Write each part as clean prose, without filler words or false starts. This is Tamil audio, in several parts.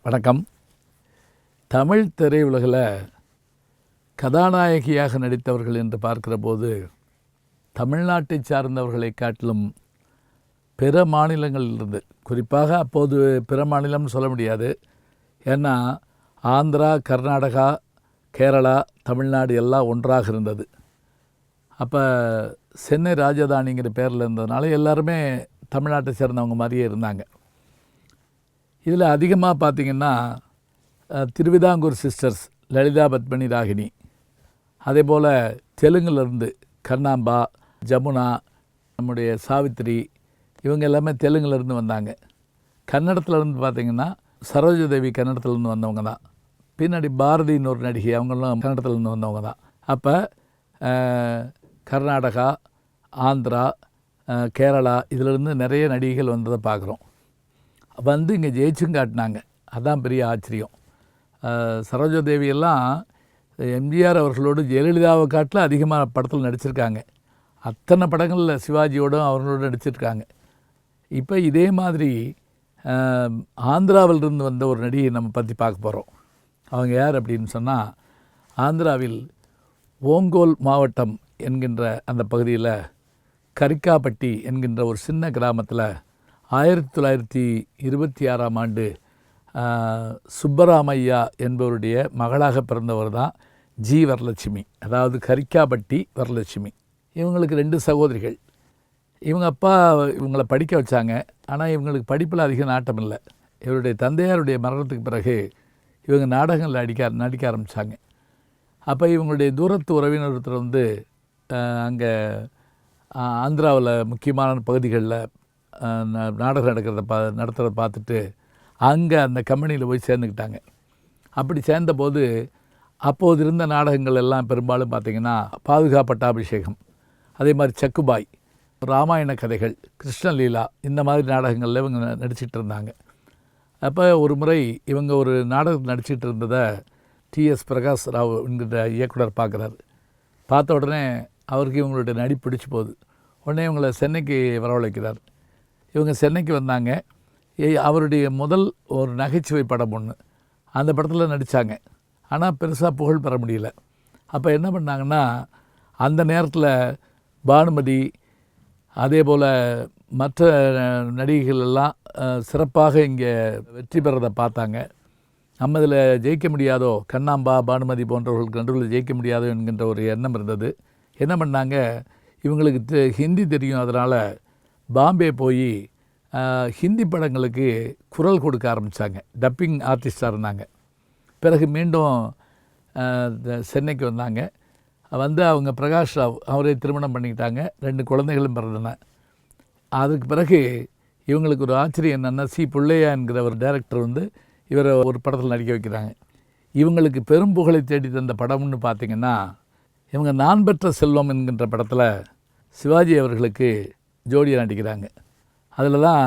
வணக்கம். தமிழ் திரையுலகில் கதாநாயகியாக நடித்தவர்கள் என்று பார்க்கிற போது தமிழ்நாட்டை சார்ந்தவர்களை காட்டிலும் பிற மாநிலங்களிலிருந்து, குறிப்பாக அப்போது பிற மாநிலம்னு சொல்ல முடியாது, ஏன்னா ஆந்திரா, கர்நாடகா, கேரளா, தமிழ்நாடு எல்லாம் ஒன்றாக இருந்தது. அப்போ சென்னை ராஜதானிங்கிற பேரில் இருந்ததுனால எல்லாருமே தமிழ்நாட்டை சேர்ந்தவங்க மாதிரியே இருந்தாங்க. இதில் அதிகமாக பார்த்திங்கன்னா திருவிதாங்கூர் சிஸ்டர்ஸ் லலிதா, பத்மினி, ராகினி, அதே போல் தெலுங்குலேருந்து கண்ணாம்பா, ஜமுனா, நம்முடைய சாவித்திரி, இவங்க எல்லாமே தெலுங்குலேருந்து வந்தாங்க. கன்னடத்துலேருந்து பார்த்திங்கன்னா சரோஜதேவி கன்னடத்துலேருந்து வந்தவங்க தான். பின்னாடி பாரதின்னு ஒரு நடிகை, அவங்களும் கன்னடத்துலேருந்து வந்தவங்க தான். அப்போ கர்நாடகா, ஆந்திரா, கேரளா இதிலிருந்து நிறைய நடிகைகள் வந்ததை பார்க்குறோம். வந்து இங்கே ஜெயிச்சும் காட்டினாங்க. அதுதான் பெரிய ஆச்சரியம். சரோஜாதேவியெல்லாம் எம்ஜிஆர் அவர்களோடு ஜெயலலிதாவை காட்டில் அதிகமாக படத்தில் நடிச்சிருக்காங்க. அத்தனை படங்களில் சிவாஜியோடும் அவர்களோடு நடிச்சிருக்காங்க. இப்போ இதே மாதிரி ஆந்திராவிலிருந்து வந்த ஒரு நடிகை நம்ம பற்றி பார்க்க போகிறோம். அவங்க யார் அப்படின்னு சொன்னால், ஆந்திராவில் ஓங்கோல் மாவட்டம் என்கின்ற அந்த பகுதியில் கரிக்காப்பட்டி என்கின்ற ஒரு சின்ன கிராமத்தில் 1926ஆம் ஆண்டு சுப்பராமையா என்பவருடைய மகளாக பிறந்தவர் தான் ஜி வரலட்சுமி, அதாவது கரிக்காப்பட்டி வரலட்சுமி. இவங்களுக்கு 2 சகோதரிகள். இவங்க அப்பா இவங்களை படிக்க வச்சாங்க. ஆனால் இவங்களுக்கு படிப்பில் அதிக நாட்டம் இல்லை. இவருடைய தந்தையாருடைய மரணத்துக்கு பிறகு இவங்க நாடகங்களில் நடிக்க ஆரம்பித்தாங்க. அப்போ இவங்களுடைய தூரத்து உறவினர் ஒருத்தர் வந்து அங்கே ஆந்திராவில் முக்கியமான பகுதிகளில் நாடகம் நடத்துகிறத பார்த்துட்டு அங்கே அந்த கம்பெனியில் போய் சேர்ந்துக்கிட்டாங்க. அப்படி சேர்ந்தபோது அப்போது இருந்த நாடகங்கள் எல்லாம் பெரும்பாலும் பார்த்திங்கன்னா பாதுகாப்பட்டாபிஷேகம், அதே மாதிரி சக்குபாய், ராமாயண கதைகள், கிருஷ்ணலீலா, இந்த மாதிரி நாடகங்களில் இவங்க நடிச்சிட்டு இருந்தாங்க. அப்போ ஒரு முறை இவங்க ஒரு நாடகத்தில் நடிச்சிட்டு இருந்ததை டிஎஸ் பிரகாஷ் ராவ் என்கிற இயக்குனர் பார்க்குறாரு. பார்த்த உடனே அவருக்கு இவங்களுடைய நடிப்பு பிடிச்சி போகுது. உடனே இவங்களை சென்னைக்கு வரவழைக்கிறார். இவங்க சென்னைக்கு வந்தாங்க. அவருடைய முதல் ஒரு நகைச்சுவை படம் ஒன்று, அந்த படத்தில் நடித்தாங்க. ஆனால் பெருசாக புகழ் பெற முடியல. அப்போ என்ன பண்ணாங்கன்னா, அந்த நேரத்தில் பானுமதி, அதே போல் மற்ற நடிகைகள் எல்லாம் சிறப்பாக இங்கே வெற்றி பெறதை பார்த்தாங்க. நம்ம இதில் ஜெயிக்க முடியாதோ, கண்ணாம்பா, பானுமதி போன்றவர்களுக்கு நடுவில் ஜெயிக்க முடியாதோ என்கின்ற ஒரு எண்ணம் இருந்தது. என்ன பண்ணாங்க, இவங்களுக்கு ஹிந்தி தெரியும், அதனால் பாம்பே போய் ஹிந்தி படங்களுக்கு குரல் கொடுக்க ஆரம்பித்தாங்க. டப்பிங் ஆர்டிஸ்டாக இருந்தாங்க. பிறகு மீண்டும் சென்னைக்கு வந்தாங்க. வந்து அவங்க பிரகாஷ் ராவ் அவரே திருமணம் பண்ணிக்கிட்டாங்க. 2 குழந்தைகளும் பிறந்தன. அதுக்கு பிறகு இவங்களுக்கு ஒரு ஆச்சரியம் என்னென்னா, சி புள்ளையா என்கிற ஒரு டைரக்டர் வந்து இவரை ஒரு படத்தில் நடிக்க வைக்கிறாங்க. இவங்களுக்கு பெரும் புகழை தேடி தந்த படம்னு பார்த்திங்கன்னா, இவங்க நான் பெற்ற செல்வம் என்கின்ற படத்தில் சிவாஜி அவர்களுக்கு ஜோடியாக நடிக்கிறாங்க. அதில் தான்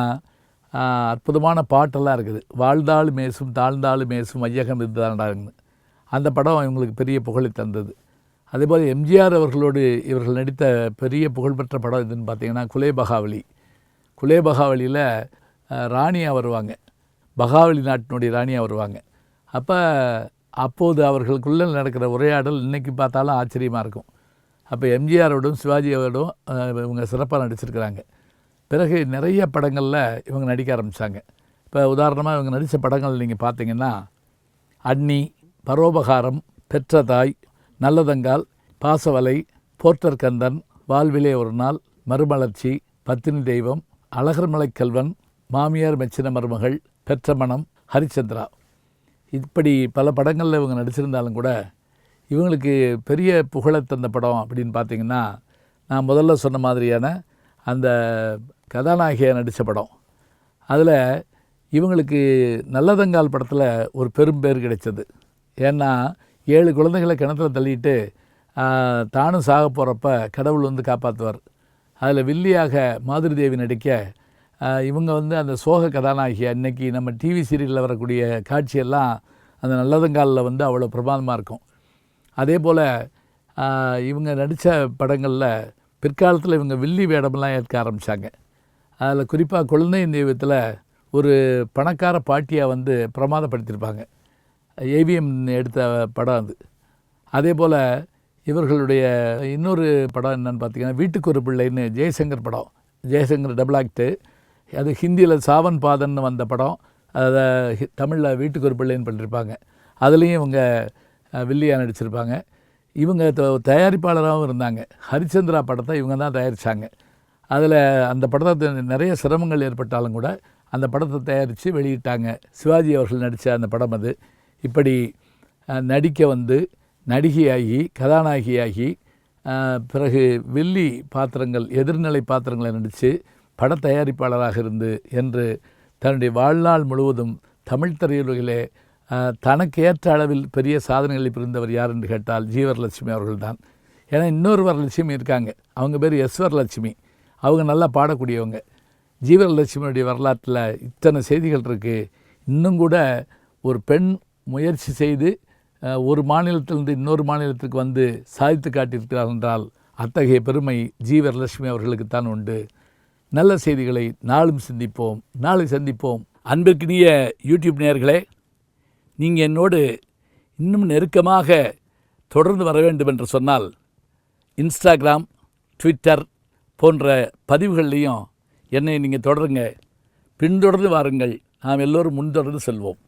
அற்புதமான பாட்டெல்லாம் இருக்குது. வாழ்ந்தாள் மேசும் தாழ்ந்தாள் மேசும் ஐயகம் இதுதான்டாங்கன்னு. அந்த படம் இவங்களுக்கு பெரிய புகழை தந்தது. அதேபோல் எம்ஜிஆர் அவர்களோடு இவர்கள் நடித்த பெரிய புகழ்பெற்ற படம் எதுன்னு பார்த்திங்கன்னா குலேபகாவலி. குலேபகாவலியில் ராணியாக வருவாங்க, பகாவலி நாட்டினுடைய ராணியாக வருவாங்க. அப்போது அவர்களுக்குள்ளே நடக்கிற உரையாடல் இன்றைக்கி பார்த்தாலும் ஆச்சரியமாக இருக்கும். அப்போ எம்ஜிஆரோடும் சிவாஜியோடும் இவங்க சிறப்பாக நடிச்சிருக்கிறாங்க. பிறகு நிறைய படங்களில் இவங்க நடிக்க ஆரம்பித்தாங்க. இப்போ உதாரணமாக இவங்க நடித்த படங்கள் நீங்கள் பார்த்திங்கன்னா, அண்ணி, பரோபகாரம், பெற்ற தாய், நல்லதங்கால், பாசவலை, போர்ட்டர் கந்தன், வாழ்விலே ஒரு நாள், மறுமலர்ச்சி, பத்தினி தெய்வம், அழகர்மலை கல்வன், மாமியார் மெச்சின மருமகள், பெற்ற மனம், ஹரிச்சந்திரா, இப்படி பல படங்களில் இவங்க நடிச்சிருந்தாலும் கூட இவங்களுக்கு பெரிய புகழை தந்த படம் அப்படின்னு பார்த்திங்கன்னா, நான் முதல்ல சொன்ன மாதிரியான அந்த கதாநாயகியாக நடித்த படம். அதில் இவங்களுக்கு நல்லதங்கால் படத்தில் ஒரு பெரும் பேர் கிடைச்சது. ஏன்னா 7 குழந்தைகளை கிணத்துல தள்ளிட்டு தானும் சாக போகிறப்ப கடவுள் வந்து காப்பாற்றுவார். அதில் வில்லியாக மாதுரி தேவி நடிக்க இவங்க வந்து அந்த சோக கதாநாயகி. அன்னைக்கு நம்ம டிவி சீரியலில் வரக்கூடிய காட்சியெல்லாம் அந்த நல்லதங்காலில் வந்து அவ்வளோ பிரமாதமாக இருக்கும். அதே போல் இவங்க நடித்த படங்களில் பிற்காலத்தில் இவங்க வில்லி வேடமெல்லாம் ஏற்க ஆரம்பித்தாங்க. அதில் குறிப்பாக குழந்தை தெய்வத்தில் ஒரு பணக்கார பாட்டியாக வந்து பிரமாதப்படுத்தியிருப்பாங்க. ஏவிஎம் எடுத்த படம் அது. அதே போல் இவர்களுடைய இன்னொரு படம் என்னென்னு பார்த்தீங்கன்னா, வீட்டுக்கு ஒரு பிள்ளைன்னு ஜெய்சங்கர் படம். Jaishankar double act. அது ஹிந்தியில் சாவன் பாதன்னு வந்த படம். அதை தமிழில் வீட்டுக்கு ஒரு பிள்ளைன்னு பண்ணியிருப்பாங்க. அதுலேயும் இவங்க வில்லியாக நடிச்சிருப்பாங்க. இவங்க தயாரிப்பாளராகவும் இருந்தாங்க. ஹரிச்சந்திரா படத்தை இவங்க தான் தயாரித்தாங்க. அதில் அந்த படத்தை நிறைய சிரமங்கள் ஏற்பட்டாலும் கூட அந்த படத்தை தயாரித்து வெளியிட்டாங்க. சிவாஜி அவர்கள் நடித்த அந்த படம் அது. இப்படி நடிக்க வந்து நடிகையாகி கதாநாயகியாகி பிறகு வில்லி பாத்திரங்கள் எதிர்நிலை பாத்திரங்களை நடித்து பட தயாரிப்பாளராக இருந்து என்று தன்னுடைய வாழ்நாள் முழுவதும் தமிழ் திரையுலகிலே தனக்கு ஏற்ற அளவில் பெரிய சாதனைகளை புரிந்தவர் யார் என்று கேட்டால் ஜி வரலட்சுமி அவர்கள்தான். ஏன்னா இன்னொரு வரலட்சுமி இருக்காங்க. அவங்க பேர் எஸ் வரலட்சுமி. அவங்க நல்லா பாடக்கூடியவங்க. ஜி வரலட்சுமியுடைய வரலாற்றில் இத்தனை செய்திகள் இருக்குது. இன்னும் கூட ஒரு பெண் முயற்சி செய்து ஒரு மாநிலத்திலிருந்து இன்னொரு மாநிலத்துக்கு வந்து சாதித்து காட்டியிருக்கிறார் என்றால் அத்தகைய பெருமை ஜி வரலட்சுமி அவர்களுக்குத்தான் உண்டு. நல்ல செய்திகளை நாளும் சிந்திப்போம், நாளை சந்திப்போம். அன்பிற்கினிய யூடியூப் நேயர்களே, நீங்கள் என்னோடு இன்னும் நெருக்கமாக தொடர்ந்து வர வேண்டும் என்று சொன்னால் இன்ஸ்டாகிராம், ட்விட்டர் போன்ற பதிவுகள்லையும் என்னை நீங்கள் தொடருங்க. பின்தொடர்ந்து வாருங்கள். நாம் எல்லோரும் முன்தொடர்ந்து செல்வோம்.